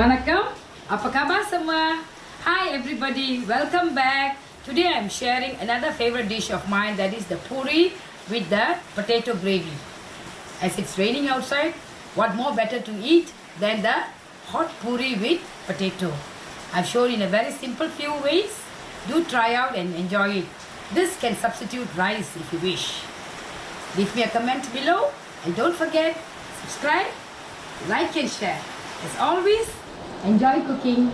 Vanakkam, apa khabar semua? Hi everybody, welcome back. Today I am sharing another favorite dish of mine, that is the puri with the potato gravy. As it's raining outside, what more better to eat than the hot puri with potato? I've shown in a very simple few ways. Do try out and enjoy it. This can substitute rice if you wish. Leave me a comment below and don't forget, subscribe, like and share. As always, enjoy cooking.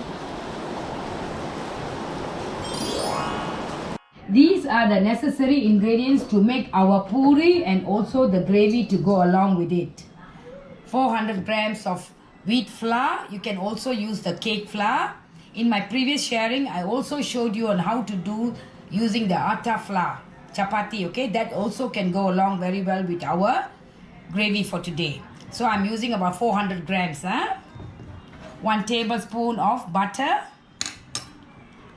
These are the necessary ingredients to make our puri and also the gravy to go along with it. 400 grams of wheat flour. You can also use the cake flour. In my previous sharing, I also showed you on how to do using the atta flour, chapati, okay? That also can go along very well with our gravy for today. So I'm using about 400 grams. 1 tablespoon of butter,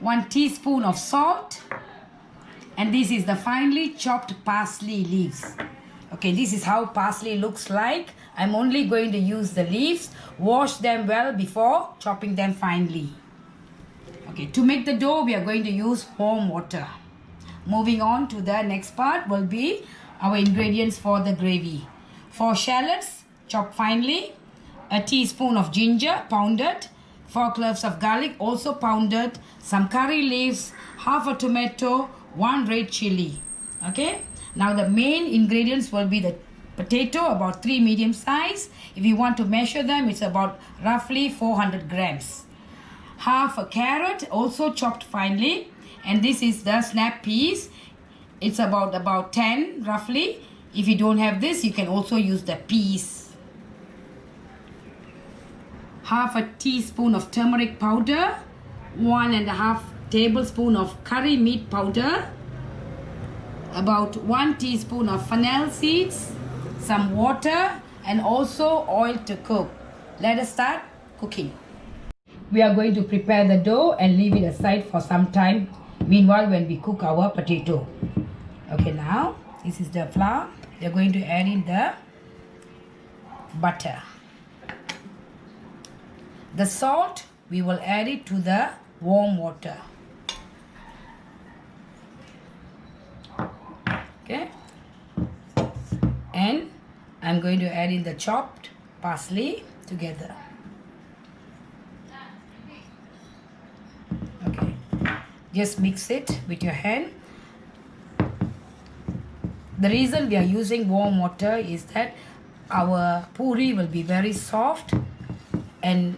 1 teaspoon of salt, and this is the finely chopped parsley leaves. Okay, this is how parsley looks like. I'm only going to use the leaves. Wash them well before chopping them finely. Okay, to make the dough, we are going to use warm water. Moving on to the next part will be our ingredients for the gravy. 4 shallots chopped finely, a teaspoon of ginger pounded, 4 cloves of garlic also pounded, some curry leaves, half a tomato, 1 red chili. Okay, now the main ingredients will be the potato, about 3 medium size. If you want to measure them, it's about roughly 400 grams. Half a carrot also chopped finely, and this is the snap peas. It's about 10 roughly. If you don't have this, you can also use the peas. Half a teaspoon of turmeric powder, 1.5 tablespoon of curry meat powder, about 1 teaspoon of fennel seeds, some water, and also oil to cook. Let us start cooking. We are going to prepare the dough and leave it aside for some time. Meanwhile, when we cook our potato. Okay, now this is the flour. We are going to add in the butter. The salt, we will add it to the warm water. Okay. And I'm going to add in the chopped parsley together. Okay. Just mix it with your hand. The reason we are using warm water is that our puri will be very soft, and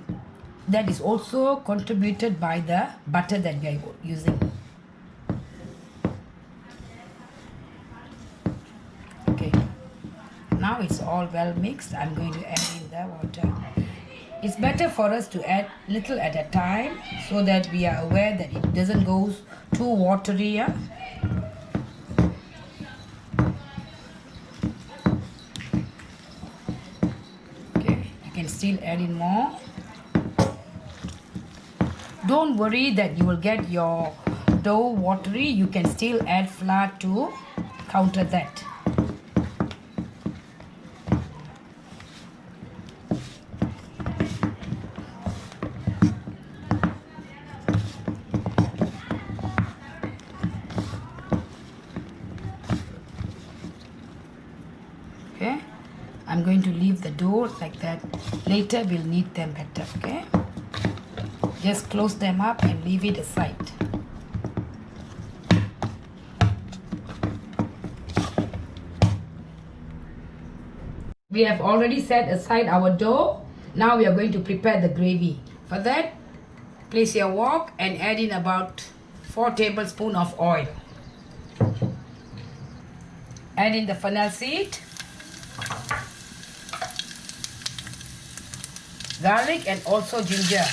that is also contributed by the butter that we are using. Okay, now it's all well mixed. I'm going to add in the water. It's better for us to add little at a time so that we are aware that it doesn't go too watery. Yeah? Okay, you can still add in more. Don't worry that you will get your dough watery. You can still add flour to counter that. Okay, I'm going to leave the dough like that. Later we'll knead them better. Okay. Just close them up and leave it aside. We have already set aside our dough. Now we are going to prepare the gravy. For that, place your wok and add in about 4 tablespoons of oil. Add in the fennel seed, garlic, and also ginger.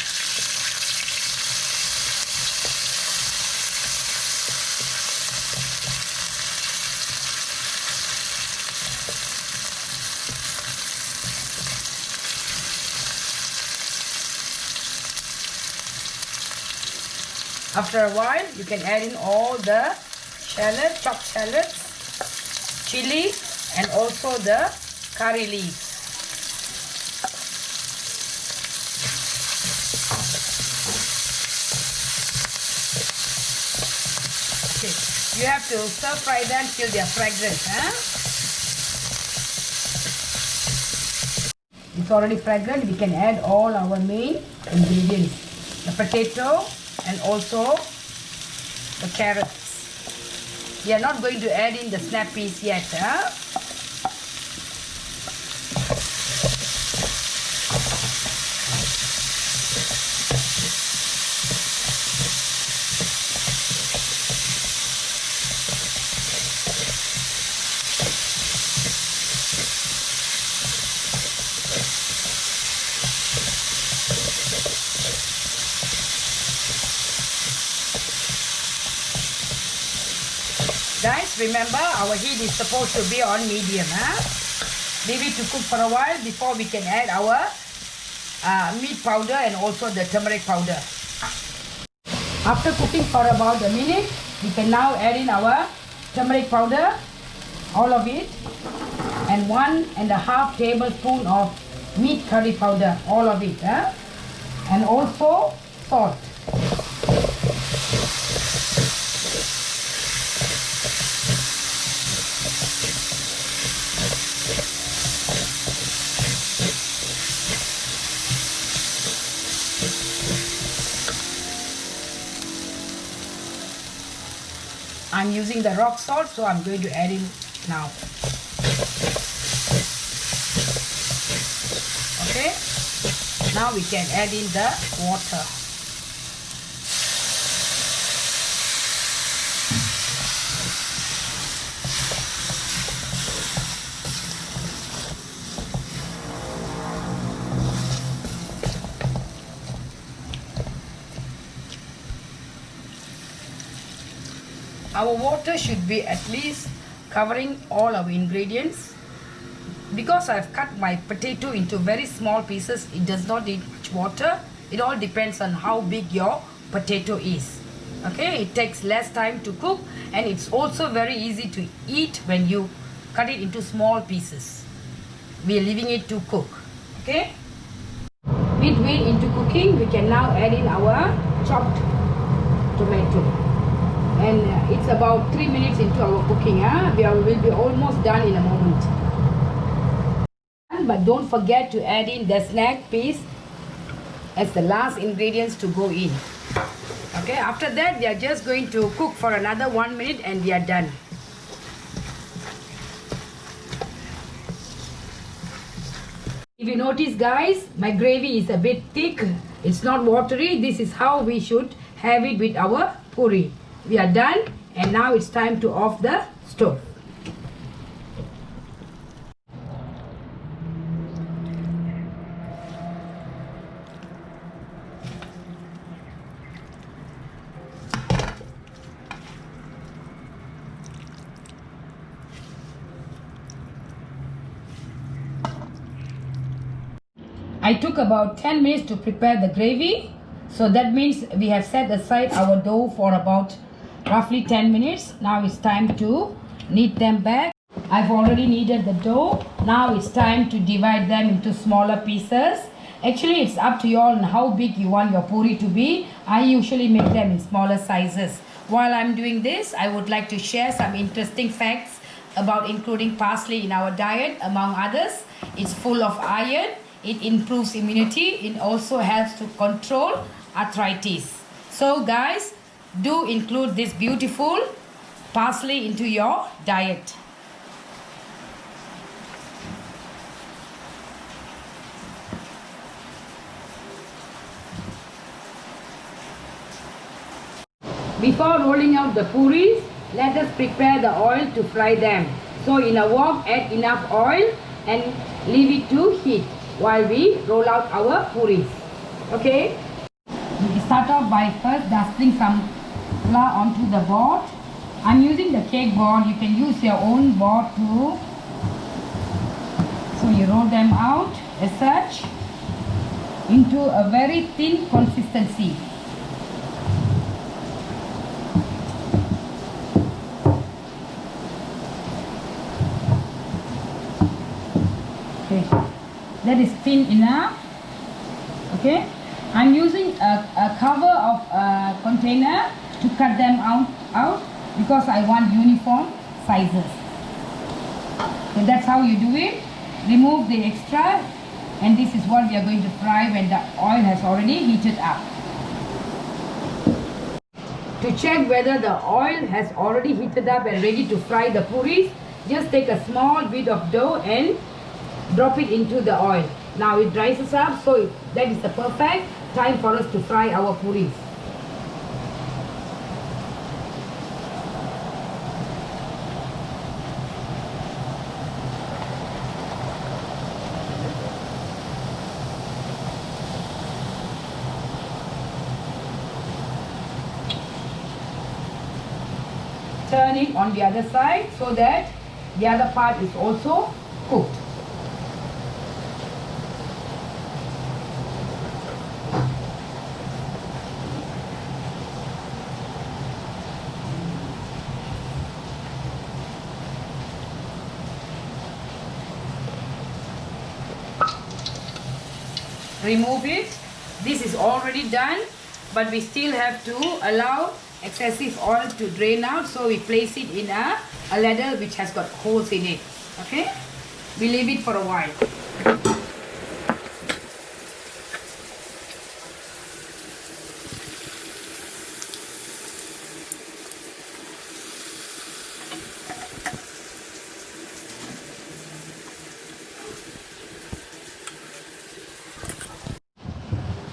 After a while, you can add in all the chopped shallots, chili, and also the curry leaves. You have to stir fry them till they are fragrant. It's already fragrant. We can add all our main ingredients. The potato and also the carrots. We are not going to add in the snap peas yet. Guys, remember our heat is supposed to be on medium. Leave it to cook for a while before we can add our meat powder and also the turmeric powder. After cooking for about a minute, we can now add in our turmeric powder, all of it, and 1.5 tablespoon of meat curry powder, all of it, and also salt. I'm using the rock salt, so I'm going to add in now. Okay, now we can add in the water. Our water should be at least covering all our ingredients. Because I've cut my potato into very small pieces, it does not need much water. It all depends on how big your potato is. Okay, it takes less time to cook and it's also very easy to eat when you cut it into small pieces. We are leaving it to cook. Okay. Midway into cooking, we can now add in our chopped tomato. And it's about 3 minutes into our cooking. We'll be almost done in a moment. But don't forget to add in the snack peas as the last ingredients to go in. Okay, after that we are just going to cook for another 1 minute and we are done. If you notice, guys, my gravy is a bit thick. It's not watery. This is how we should have it with our puri. We are done and now it's time to off the stove. I took about 10 minutes to prepare the gravy. So that means we have set aside our dough for about roughly 10 minutes. Now it's time to knead them back. I've already kneaded the dough. Now it's time to divide them into smaller pieces. Actually, it's up to you all on how big you want your puri to be. I usually make them in smaller sizes. While I'm doing this, I would like to share some interesting facts about including parsley in our diet. Among others, it's full of iron. It improves immunity. It also helps to control arthritis. So guys, do include this beautiful parsley into your diet. Before rolling out the puris, let us prepare the oil to fry them. So in a wok, add enough oil and leave it to heat while we roll out our puris. Okay? We start off by first dusting some flour onto the board. I'm using the cake board. You can use your own board too. So you roll them out as such into a very thin consistency. Okay, that is thin enough. Okay, I'm using a cover of a container to cut them out because I want uniform sizes. So that's how you do it. Remove the extra, and this is what we are going to fry when the oil has already heated up. To check whether the oil has already heated up and ready to fry the puris, just take a small bit of dough and drop it into the oil. Now it rises up, so that is the perfect time for us to fry our puris. Turn it on the other side so that the other part is also cooked. Remove it. This is already done, but we still have to allow excessive oil to drain out, so we place it in a ladle which has got holes in it. Okay, we leave it for a while.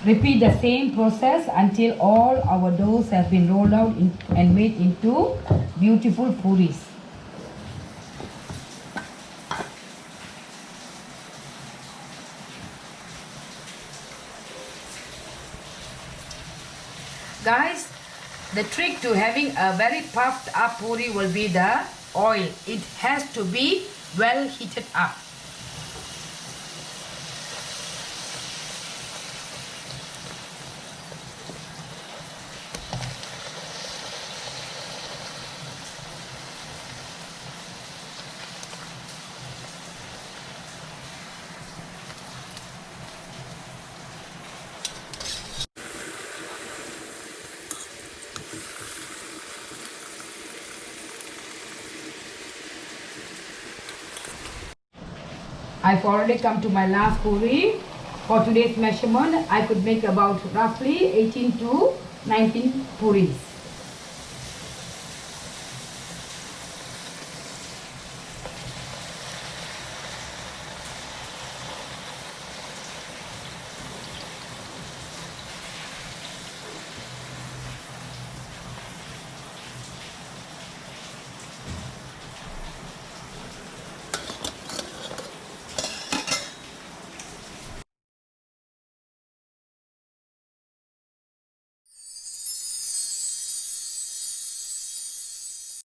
Repeat the same process until all our doughs have been rolled out and made into beautiful puris. Guys, the trick to having a very puffed up puri will be the oil. It has to be well heated up. I've already come to my last puri. For today's measurement, I could make about roughly 18 to 19 puris.